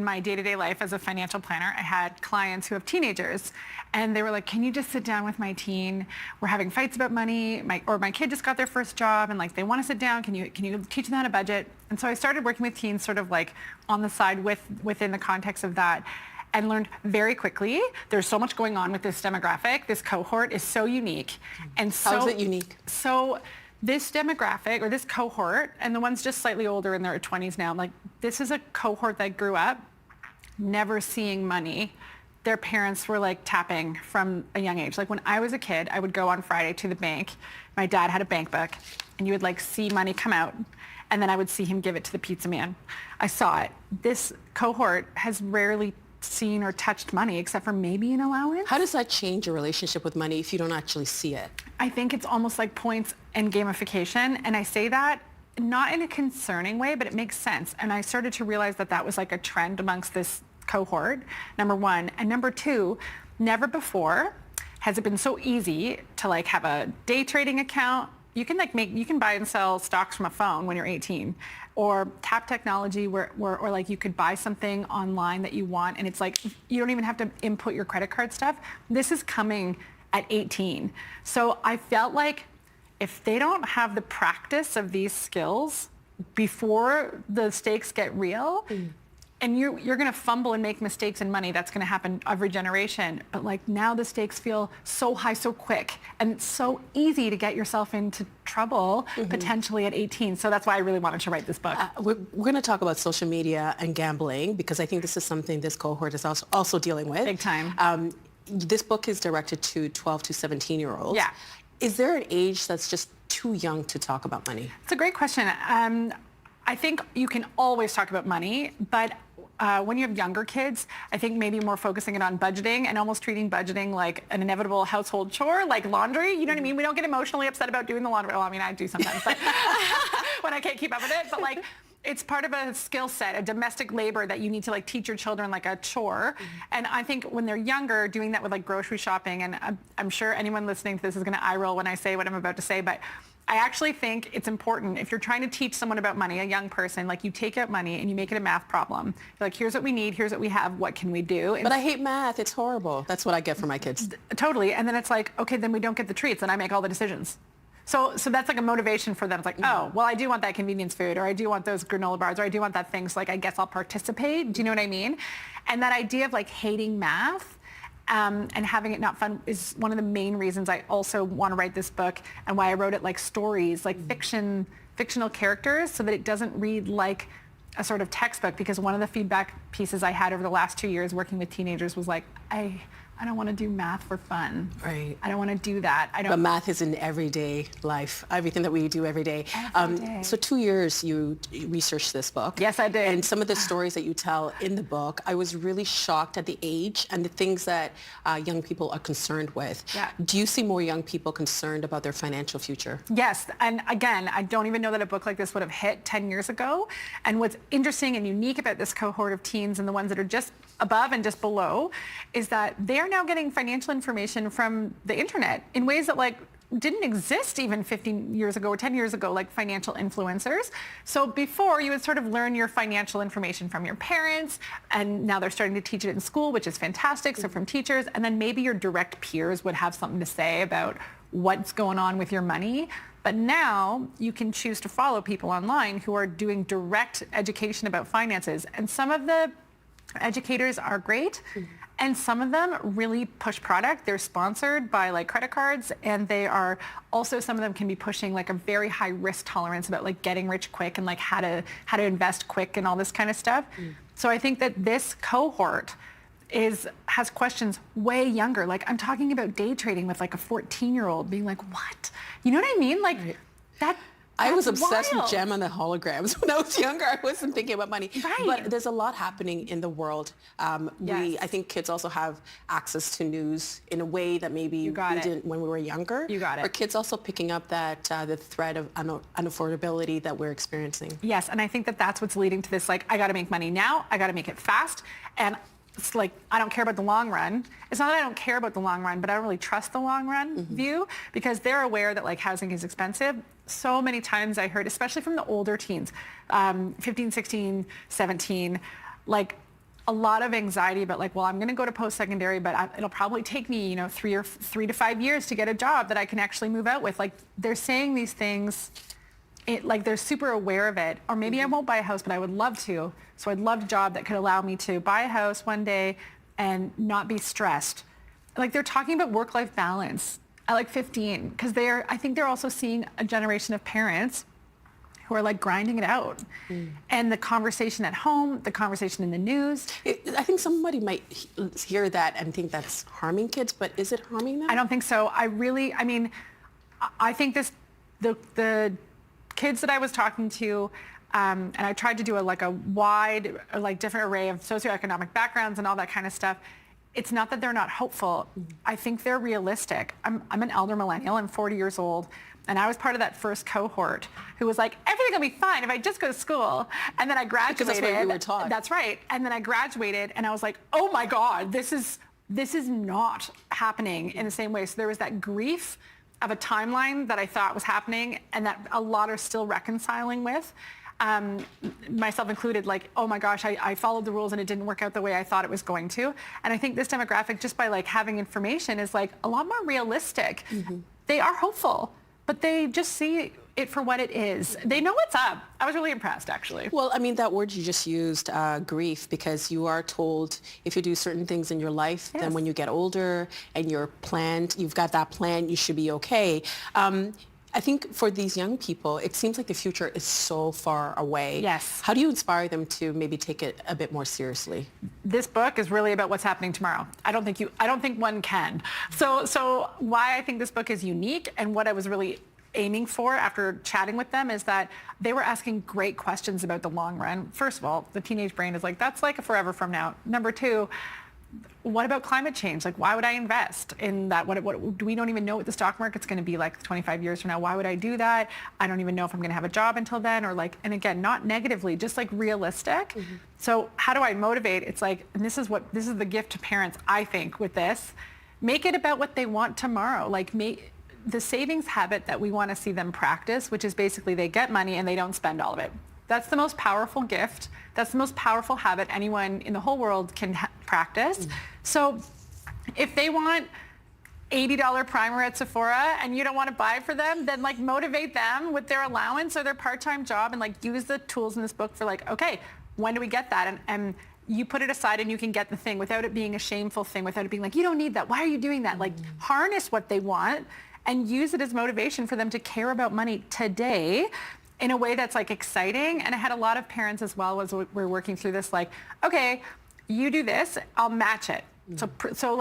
Speaker 4: my day-to-day life as a financial planner, I had clients who have teenagers, and they were like, can you just sit down with my teen? We're having fights about money, my kid just got their first job, and like they want to sit down. Can you teach them how to budget? And so I started working with teens sort of like on the side within the context of that, and learned very quickly there's so much going on with this demographic. This cohort is so unique. And so,
Speaker 7: how is it unique?
Speaker 4: So this demographic, or this cohort, and the ones just slightly older in their 20s now, like this is a cohort that grew up never seeing money
Speaker 8: their parents were like tapping from a young age. Like when I was a kid, I would go on Friday to the bank. My dad had a bank book, and you would like see money come out, and then I would see him give it to the pizza man. I saw it. This cohort has rarely seen or touched money except for maybe an allowance.
Speaker 7: How does that change your relationship with money if you don't actually see it?
Speaker 8: I think it's almost like points and gamification, and I say that not in a concerning way, but it makes sense. And I started to realize that that was like a trend amongst this cohort, number one. And number two, never before has it been so easy to like have a day trading account. You can you can buy and sell stocks from a phone when you're 18, or tap technology or like you could buy something online that you want, and it's like you don't even have to input your credit card stuff. This is coming at 18. So I felt like if they don't have the practice of these skills before the stakes get real, and you're going to fumble and make mistakes in money, that's going to happen every generation. But like now the stakes feel so high so quick, and it's so easy to get yourself into trouble potentially at 18. So that's why I really wanted to write this book.
Speaker 7: We're going to talk about social media and gambling, because I think this is something this cohort is also dealing with.
Speaker 8: Big time.
Speaker 7: This book is directed to 12 to 17-year-olds.
Speaker 8: Yeah.
Speaker 7: Is there an age that's just too young to talk about money?
Speaker 8: It's a great question. I think you can always talk about money, but when you have younger kids, I think maybe more focusing it on budgeting and almost treating budgeting like an inevitable household chore, like laundry. You know what I mean? We don't get emotionally upset about doing the laundry. Well, I mean, I do sometimes, but when I can't keep up with it. But like, it's part of a skill set, a domestic labor that you need to like teach your children like a chore. And I think when they're younger, doing that with like grocery shopping, and I'm sure anyone listening to this is going to eye roll when I say what I'm about to say, but I actually think it's important if you're trying to teach someone about money, a young person, like you take out money and you make it a math problem. You're like, here's what we need, here's what we have, what can we do? And
Speaker 7: but I hate math. It's horrible. That's what I get from my kids.
Speaker 8: Totally. And then it's like, okay, then we don't get the treats and I make all the decisions. So that's like a motivation for them. It's like, oh, well, I do want that convenience food, or I do want those granola bars, or I do want that thing. So like, I guess I'll participate. Do you know what I mean? And that idea of like hating math and having it not fun is one of the main reasons I also want to write this book, and why I wrote it like stories, like fictional characters, so that it doesn't read like a sort of textbook. Because one of the feedback pieces I had over the last 2 years working with teenagers was like, I don't want to do math for fun.
Speaker 7: Right.
Speaker 8: I don't want to do that.
Speaker 7: But math is in everyday life, everything that we do every day.
Speaker 8: Every day.
Speaker 7: So 2 years you researched this book.
Speaker 8: Yes, I did.
Speaker 7: And some of the stories that you tell in the book, I was really shocked at the age and the things that young people are concerned with.
Speaker 8: Yeah.
Speaker 7: Do you see more young people concerned about their financial future?
Speaker 8: Yes. And again, I don't even know that a book like this would have hit 10 years ago. And what's interesting and unique about this cohort of teens, and the ones that are just above and just below, is that they're now getting financial information from the internet in ways that like didn't exist even 15 years ago or 10 years ago, like financial influencers. So before, you would sort of learn your financial information from your parents, and now they're starting to teach it in school, which is fantastic. So from teachers, and then maybe your direct peers would have something to say about what's going on with your money. But now you can choose to follow people online who are doing direct education about finances. And some of the educators are great, and some of them really push product. They're sponsored by like credit cards, and they are also, some of them can be pushing like a very high risk tolerance about like getting rich quick and like how to invest quick and all this kind of stuff. So I think that this cohort has questions way younger. Like I'm talking about day trading with like a 14-year-old being like, what? You know what I mean? Like that.
Speaker 7: I was obsessed
Speaker 8: wild.
Speaker 7: with gem and the holograms when I was younger. I wasn't thinking about money.
Speaker 8: Right.
Speaker 7: But there's a lot happening in the world.
Speaker 8: Yes.
Speaker 7: I think kids also have access to news in a way that maybe we didn't when we were younger.
Speaker 8: You got it.
Speaker 7: Are kids also picking up that the threat of unaffordability that we're experiencing?
Speaker 8: Yes, and I think that that's what's leading to this, like, I got to make money now, I got to make it fast, and it's like, I don't care about the long run. It's not that I don't care about the long run, but I don't really trust the long run view, because they're aware that like housing is expensive. So many times I heard, especially from the older teens, 15, 16, 17, like a lot of anxiety about like, well, I'm going to go to post-secondary, but it'll probably take me, 3 to 5 years to get a job that I can actually move out with. Like they're saying these things, like they're super aware of it. Or maybe I won't buy a house, but I would love to. So I'd love a job that could allow me to buy a house one day and not be stressed. Like they're talking about work-life balance at like 15, because I think they're also seeing a generation of parents who are like grinding it out. And the conversation at home, the conversation in the news.
Speaker 7: I think somebody might hear that and think that's harming kids, but is it harming them?
Speaker 8: I don't think so. I think the kids that I was talking to, and I tried to do a wide, different array of socioeconomic backgrounds and all that kind of stuff. It's not that they're not hopeful. I think they're realistic. I'm an elder millennial. I'm 40 years old. And I was part of that first cohort who was like, everything will be fine if I just go to school. And then I graduated.
Speaker 7: Because that's what you were taught.
Speaker 8: That's right. And then I graduated and I was like, oh my God, this is not happening in the same way. So there was that grief of a timeline that I thought was happening and that a lot are still reconciling with. Myself included, oh my gosh, I followed the rules and it didn't work out the way I thought it was going to. And I think this demographic, just by having information, is a lot more realistic. They are hopeful, but they just see it for what it is. They know what's up. I was really impressed, actually.
Speaker 7: Well, I mean, that word you just used, grief, because you are told if you do certain things in your life, then when you get older and you've got that plan, you should be okay. I think for these young people, it seems like the future is so far away.
Speaker 8: Yes.
Speaker 7: How do you inspire them to maybe take it a bit more seriously?
Speaker 8: This book is really about what's happening tomorrow. I don't think one can. So why I think this book is unique and what I was really aiming for after chatting with them is that they were asking great questions about the long run. First of all, the teenage brain is that's a forever from now. Number two, what about climate change? Why would I invest in that? We don't even know what the stock market's going to be 25 years from now. Why would I do that? I don't even know if I'm going to have a job until then, and again, not negatively, just realistic. So how do I motivate? It's and this is the gift to parents, I think, with this. Make it about what they want tomorrow. Make the savings habit that we want to see them practice, which is basically they get money and they don't spend all of it. That's the most powerful gift. That's the most powerful habit anyone in the whole world can practice. So if they want $80 primer at Sephora and you don't want to buy for them, then motivate them with their allowance or their part-time job and use the tools in this book for okay, when do we get that? And you put it aside and you can get the thing without it being a shameful thing, without it being you don't need that. Why are you doing that? Harness what they want and use it as motivation for them to care about money today in a way that's exciting. And I had a lot of parents as well as we're working through this, okay, you do this, I'll match it. So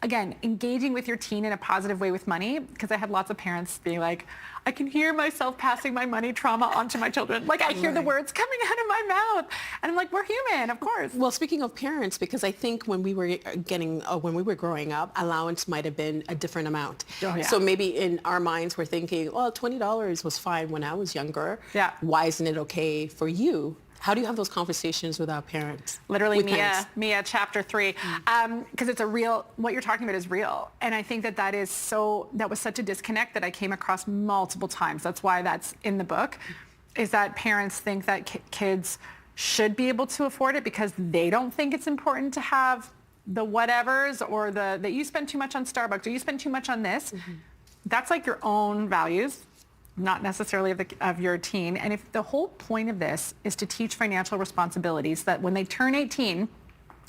Speaker 8: again, engaging with your teen in a positive way with money, because I had lots of parents being I can hear myself passing my money trauma onto my children. I hear the words coming out of my mouth. And I'm we're human, of course.
Speaker 7: Well, speaking of parents, because I think when we were growing up, allowance might have been a different amount.
Speaker 8: Oh, yeah.
Speaker 7: So maybe in our minds, we're thinking, well, $20 was fine when I was younger.
Speaker 8: Yeah.
Speaker 7: Why isn't it okay for you? How do you have those conversations with our parents?
Speaker 8: Literally, Mia, chapter 3, because it's what you're talking about is real. And I think that was such a disconnect that I came across multiple times. That's why that's in the book, is that parents think that kids should be able to afford it because they don't think it's important to have the whatevers or that you spend too much on Starbucks or you spend too much on this. That's your own values, not necessarily of your teen. And if the whole point of this is to teach financial responsibilities, that when they turn 18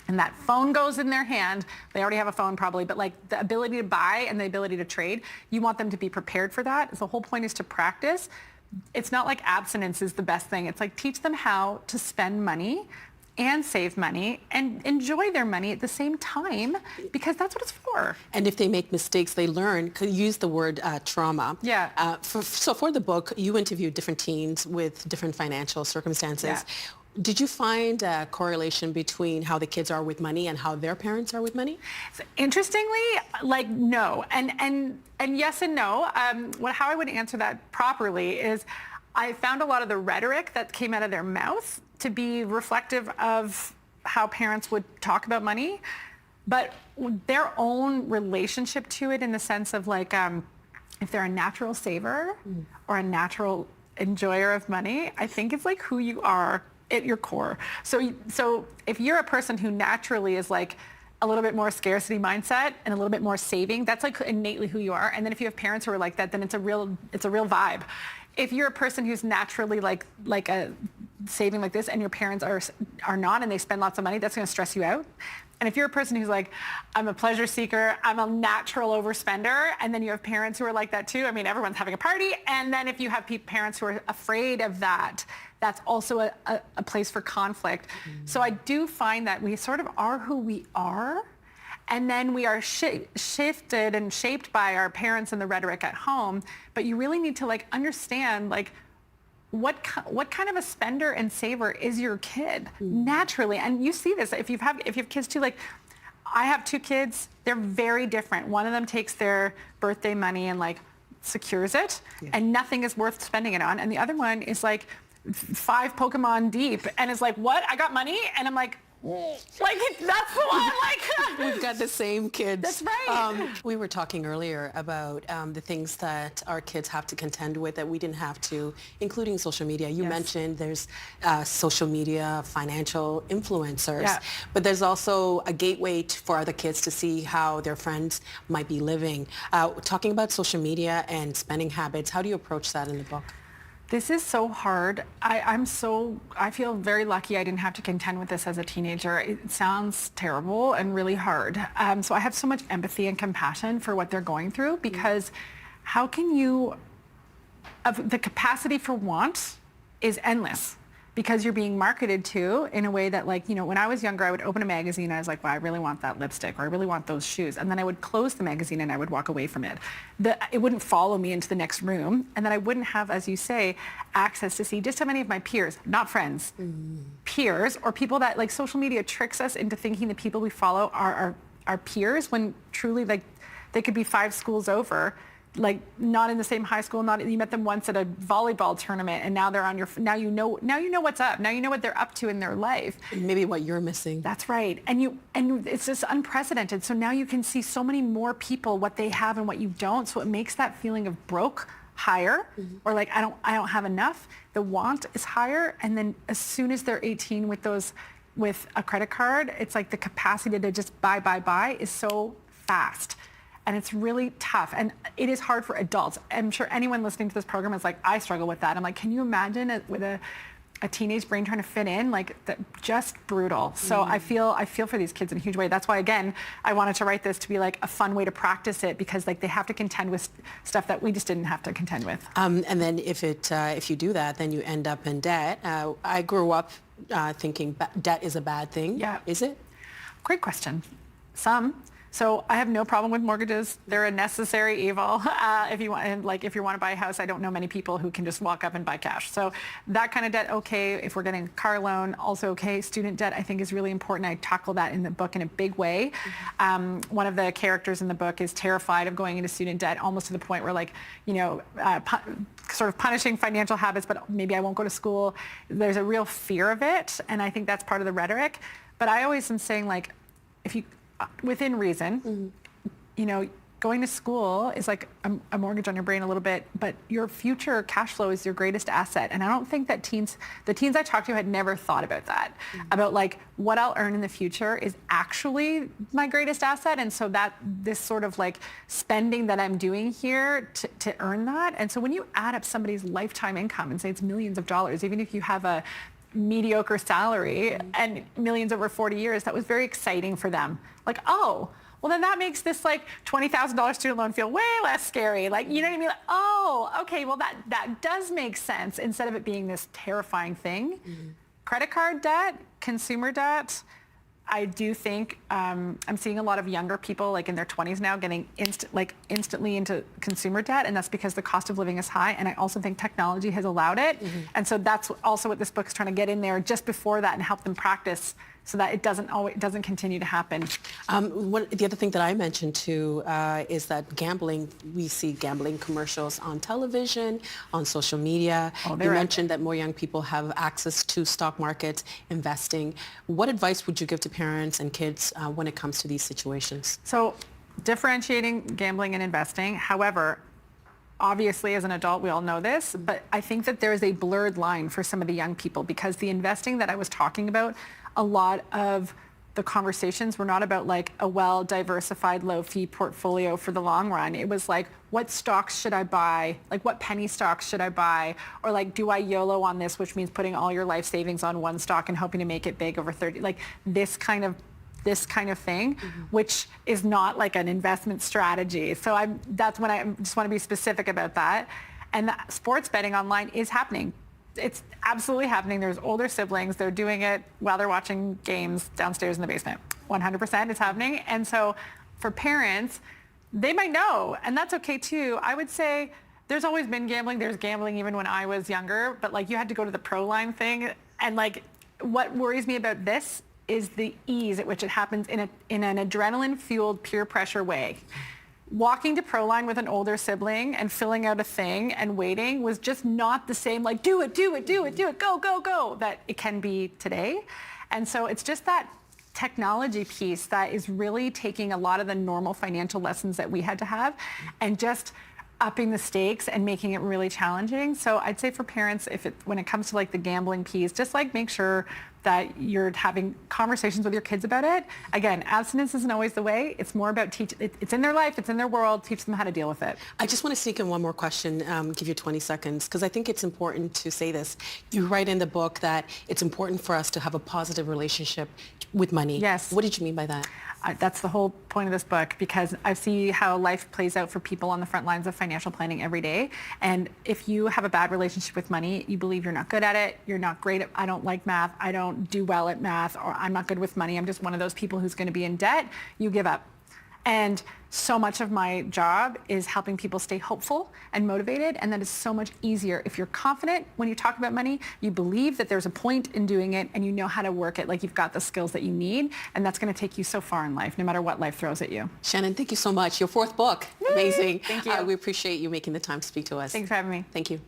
Speaker 8: and that phone goes in their hand, they already have a phone probably, but the ability to buy and the ability to trade, you want them to be prepared for that. So the whole point is to practice. It's not abstinence is the best thing. It's teach them how to spend money and save money and enjoy their money at the same time, because that's what it's for.
Speaker 7: And if they make mistakes, they learn. Could use the word trauma.
Speaker 8: Yeah.
Speaker 7: So for the book, you interviewed different teens with different financial circumstances.
Speaker 8: Yeah.
Speaker 7: Did you find a correlation between how the kids are with money and how their parents are with money?
Speaker 8: So interestingly, no. And yes and no. How I would answer that properly is I found a lot of the rhetoric that came out of their mouth to be reflective of how parents would talk about money, but their own relationship to it in the sense of if they're a natural saver or a natural enjoyer of money, I think it's who you are at your core. So if you're a person who naturally is a little bit more scarcity mindset and a little bit more saving, that's innately who you are. And then if you have parents who are like that, then it's a real vibe. If you're a person who's naturally saving like this and your parents are not, and they spend lots of money, that's going to stress you out. And if you're a person who's like, I'm a pleasure seeker, I'm a natural overspender, and then you have parents who are like that too. I mean, everyone's having a party. And then if you have parents who are afraid of that, that's also a place for conflict. So I do find that we sort of are who we are. And then we are shifted and shaped by our parents and the rhetoric at home. But you really need to like understand like, what kind of a spender and saver is your kid naturally? And you see this if you have kids too. Like, I have 2 kids. They're very different. One of them takes their birthday money and like secures it, and nothing is worth spending it on. And the other one is like 5 Pokemon deep and is like, what? I got money, and I'm like. Like that's the one. Like
Speaker 7: we've got the same kids.
Speaker 8: That's right.
Speaker 7: We were talking earlier about the things that our kids have to contend with that we didn't have to, including social media. You mentioned there's social media financial influencers, but there's also a gateway for other kids to see how their friends might be living. Talking about social media and spending habits, how do you approach that in the book?
Speaker 8: This is so hard. I feel very lucky I didn't have to contend with this as a teenager. It sounds terrible and really hard. So I have so much empathy and compassion for what they're going through, because how can you, the capacity for want is endless, because you're being marketed to in a way that, like, you know, when I was younger, I would open a magazine and I was like, well, I really want that lipstick, or I really want those shoes. And then I would close the magazine and I would walk away from it. It wouldn't follow me into the next room. And then I wouldn't have, as you say, access to see just how many of my peers, not friends, peers, or people that, like, social media tricks us into thinking the people we follow are our peers, when truly, like, they could be 5 schools over, like not in the same high school, you met them once at a volleyball tournament, and now they're on your, now you know what's up. Now you know what they're up to in their life.
Speaker 7: Maybe what you're missing.
Speaker 8: That's right. And it's just unprecedented. So now you can see so many more people, what they have and what you don't. So it makes that feeling of broke higher, or like, I don't have enough. The want is higher. And then as soon as they're 18 with a credit card, it's like the capacity to just buy is so fast. And it's really tough. And it is hard for adults. I'm sure anyone listening to this program is like, I struggle with that. I'm like, can you imagine with a teenage brain trying to fit in? Like, just brutal. So I feel for these kids in a huge way. That's why, again, I wanted to write this to be like a fun way to practice it, because like they have to contend with stuff that we just didn't have to contend with.
Speaker 7: And then if you do that, then you end up in debt. I grew up thinking debt is a bad thing.
Speaker 8: Yeah.
Speaker 7: Is it?
Speaker 8: Great question. So I have no problem with mortgages. They're a necessary evil. If you want to buy a house, I don't know many people who can just walk up and buy cash. So that kind of debt, okay. If we're getting a car loan, also okay. Student debt, I think, is really important. I tackle that in the book in a big way. One of the characters in the book is terrified of going into student debt, almost to the point where, like, you know, sort of punishing financial habits, but maybe I won't go to school. There's a real fear of it, and I think that's part of the rhetoric. But I always am saying, like, if you, within reason, you know, going to school is like a mortgage on your brain a little bit, but your future cash flow is your greatest asset. And I don't think that the teens I talked to had never thought about that, about like what I'll earn in the future is actually my greatest asset. And so that this sort of like spending that I'm doing here to earn that. And so when you add up somebody's lifetime income and say it's millions of dollars, even if you have a mediocre salary and millions over 40 years, that was very exciting for them. Like, oh, well, then that makes this like $20,000 student loan feel way less scary. Like, you know what I mean? Like, oh, okay, well, that does make sense, instead of it being this terrifying thing. Credit card debt, consumer debt, I do think I'm seeing a lot of younger people, like in their 20s now, getting instantly into consumer debt, and that's because the cost of living is high. And I also think technology has allowed it. And so that's also what this book is trying to get in there just before that and help them practice, so that it doesn't continue to happen.
Speaker 7: The other thing that I mentioned too is that gambling, we see gambling commercials on television, on social media. You mentioned that more young people have access to stock markets, investing. What advice would you give to parents and kids when it comes to these situations?
Speaker 8: So differentiating gambling and investing. However, obviously, as an adult, we all know this, but I think that there is a blurred line for some of the young people, because the investing that I was talking about, a lot of the conversations were not about like a well-diversified low-fee portfolio for the long run. It was like, what stocks should I buy? Like, what penny stocks should I buy? Or like, do I YOLO on this, which means putting all your life savings on one stock and hoping to make it big over 30, like this kind of thing, which is not like an investment strategy. So that's when I just want to be specific about that. And the sports betting online is happening. It's absolutely happening. There's older siblings. They're doing it while they're watching games downstairs in the basement. 100% it's happening. And so for parents, they might know, and that's okay too. I would say there's always been gambling. There's gambling even when I was younger, but like you had to go to the pro line thing. And like what worries me about this is the ease at which it happens in an adrenaline-fueled peer pressure way. Walking to Proline with an older sibling and filling out a thing and waiting was just not the same, like, do it, go, that it can be today. And so it's just that technology piece that is really taking a lot of the normal financial lessons that we had to have and just upping the stakes and making it really challenging. So I'd say for parents, when it comes to like the gambling piece, just like make sure that you're having conversations with your kids about it. Again, abstinence isn't always the way. It's more about it's in their life, it's in their world, teach them how to deal with it.
Speaker 7: I just want to sneak in one more question, give you 20 seconds, because I think it's important to say this. You write in the book that it's important for us to have a positive relationship with money.
Speaker 8: Yes.
Speaker 7: What did you mean by that?
Speaker 8: That's the whole point of this book, because I see how life plays out for people on the front lines of financial planning every day. And if you have a bad relationship with money, you believe you're not good at it, you're not great at, I don't like math, I don't do well at math, or I'm not good with money, I'm just one of those people who's going to be in debt, you give up. And so much of my job is helping people stay hopeful and motivated, and that is so much easier. If you're confident when you talk about money, you believe that there's a point in doing it, and you know how to work it, like you've got the skills that you need, and that's going to take you so far in life, no matter what life throws at you.
Speaker 7: Shannon, thank you so much. Your fourth book.
Speaker 8: Yay!
Speaker 7: Amazing.
Speaker 8: Thank you.
Speaker 7: We appreciate you making the time to speak to us.
Speaker 8: Thanks for having me.
Speaker 7: Thank you.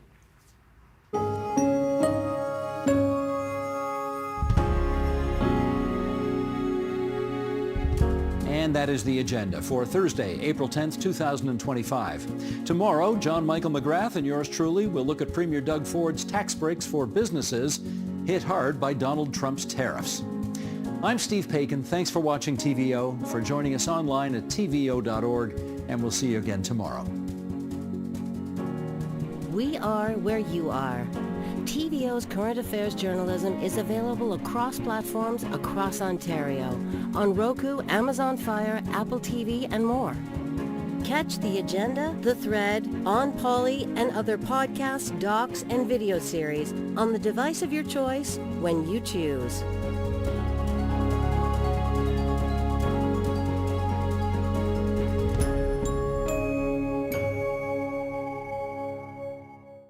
Speaker 2: And that is the agenda for Thursday, April 10th, 2025. Tomorrow, John Michael McGrath and yours truly will look at Premier Doug Ford's tax breaks for businesses hit hard by Donald Trump's tariffs. I'm Steve Paikin. Thanks for watching TVO, for joining us online at tvo.org, and we'll see you again tomorrow.
Speaker 1: We are where you are. TVO's current affairs journalism is available across platforms across Ontario, on Roku, Amazon Fire, Apple TV, and more. Catch The Agenda, The Thread, On Poly, and other podcasts, docs, and video series on the device of your choice when you choose.